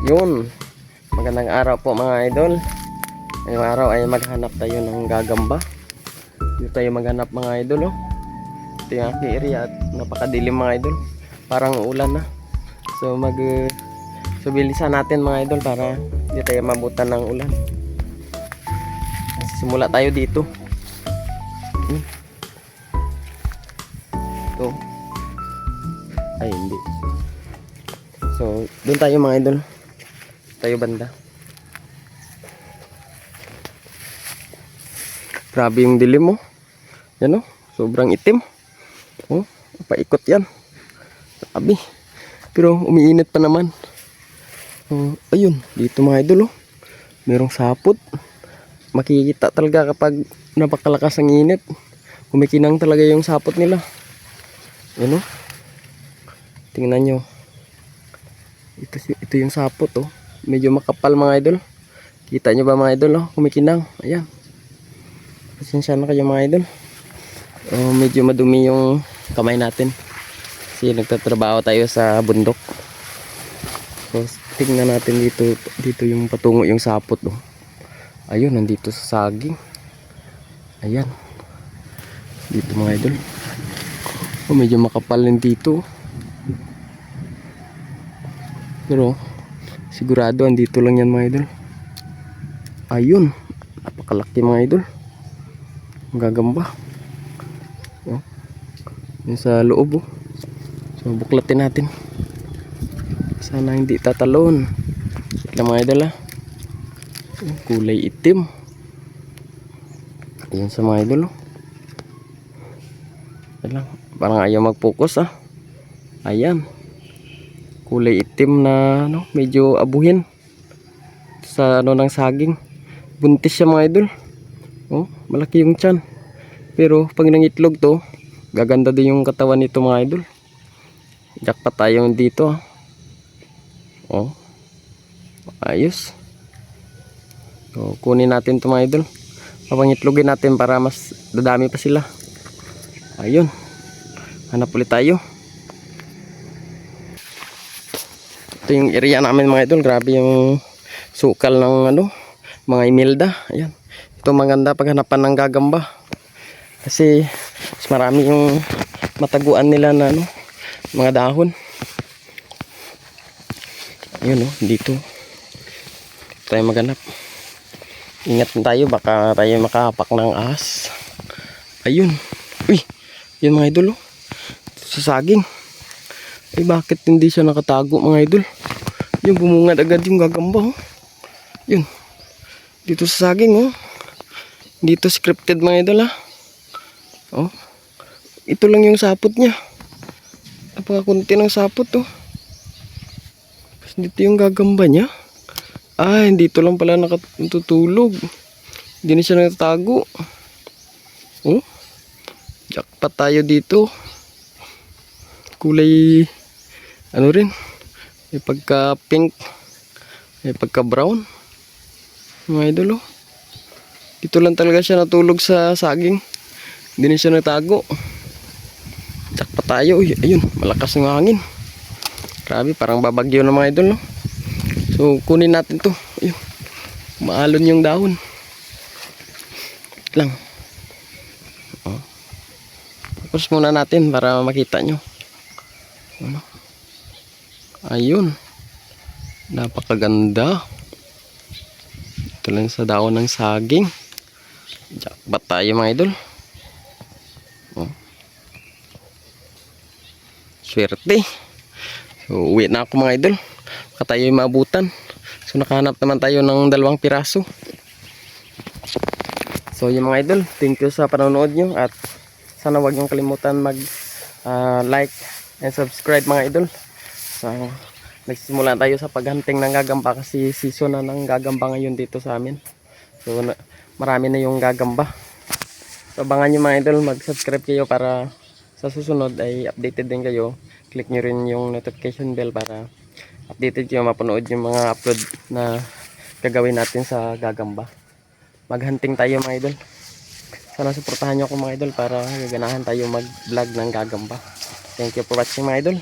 Yun, magandang araw po mga idol. Ngayong araw ay maghanap tayo ng gagamba. Dito tayo maghanap mga idol. Ito yung aking area at napakadilim mga idol. Parang ulan na. So so bilisan natin mga idol para hindi tayo mabutan ng ulan. Simula tayo dito. Ito. Ay hindi. So doon tayo mga idol. Tayo banda. Grabe yung dilim mo. Yan o. Sobrang itim. Oh, paikot yan. Grabe. Pero umiinit pa naman. Ayun. Dito mga idol oh. Merong sapot. Makikita talaga kapag napakalakas ang init. Kumikinang talaga yung sapot nila. Yan o. Tingnan nyo. Ito yung sapot oh. Medyo makapal mga idol. Kita nyo ba mga idol oh? Kumikinang. Ayan. Pasensya na kayo mga idol. Medyo madumi yung kamay natin. Kasi nagtatrabaho tayo sa bundok. So tingnan natin dito. Dito yung patungo yung sapot oh. Ayun, nandito sa saging. Ayan. Dito mga idol. Medyo makapal din dito. Pero sigurado andito lang yan mga idol. Ayun, napakalaki mga idol. Ang gagamba. Yung sa loob oh. So buklatin natin. Sana hindi tatalon. Ito mga idol ah. Kulay itim. Ayun sa mga idol oh. Parang ayaw mag-focus ah. Ayan. Kulay itim na ano, medyo abuhin sa ano ng saging. Buntis siya mga idol. Oh, malaki yung tiyan. Pero pag nangitlog to, gaganda din yung katawan nito mga idol. Jackpot tayo dito. Oh. Ayos. So, kunin natin to mga idol. Papangitlogin natin para mas dadami pa sila. Ayun. Hanap ulit tayo. Ito yung area namin mga idol. Grabe yung sukal ng ano, mga Imelda. Ayan. Ito maganda paghanapan ng gagamba. Kasi mas marami yung mataguan nila na ano, mga dahon. Ayun oh, dito. Tayo maghanap. Ingat tayo baka tayo makahapak ng ahas. Ayun. Uy, yun mga idol oh. Sa saging. Eh bakit hindi siya nakatago mga idol? Yung bumungad agad yung gagamba oh. Yun. Dito sa saging oh. Dito scripted mga idol ah. Oh. Ito lang yung sapot niya. Napakakunti ng sapot oh. Tapos dito yung gagamba niya. Ah, dito lang pala nakatutulog. Hindi na siya natatago. Oh. Jackpot tayo dito. Kulay ano rin, may pagka pink, may pagka brown mga idol oh. Dito lang talaga siya natulog sa saging. Hindi na siya natago. Jackpot tayo. Uy, ayun, malakas ng hangin. Grabe, parang babagyo na mga idol no? So kunin natin to. Ayun, maalon yung dahon lang oh. Tapos muna natin para makita nyo ano? Ayun, napakaganda. Ito lang sa daon ng saging. Jackpot tayo mga idol oh. Swerte. So uwi na ako mga idol. Baka tayo yung maabutan. So nakahanap naman tayo ng 2 piraso. So yung mga idol, thank you sa panonood nyo. At sana wag nyo kalimutan mag like and subscribe mga idol. So nagsimula tayo sa paghunting ng gagamba kasi season na ng gagamba ngayon dito sa amin. So marami na yung gagamba. So abangan nyo mga idol, mag subscribe kayo para sa susunod ay updated din kayo. Click nyo rin yung notification bell para updated kayo, mapanood yung mga upload na gagawin natin sa gagamba. Maghunting tayo mga idol. Sana suportahan nyo ako mga idol para gaganahan tayo mag vlog ng gagamba. Thank you for watching mga idol.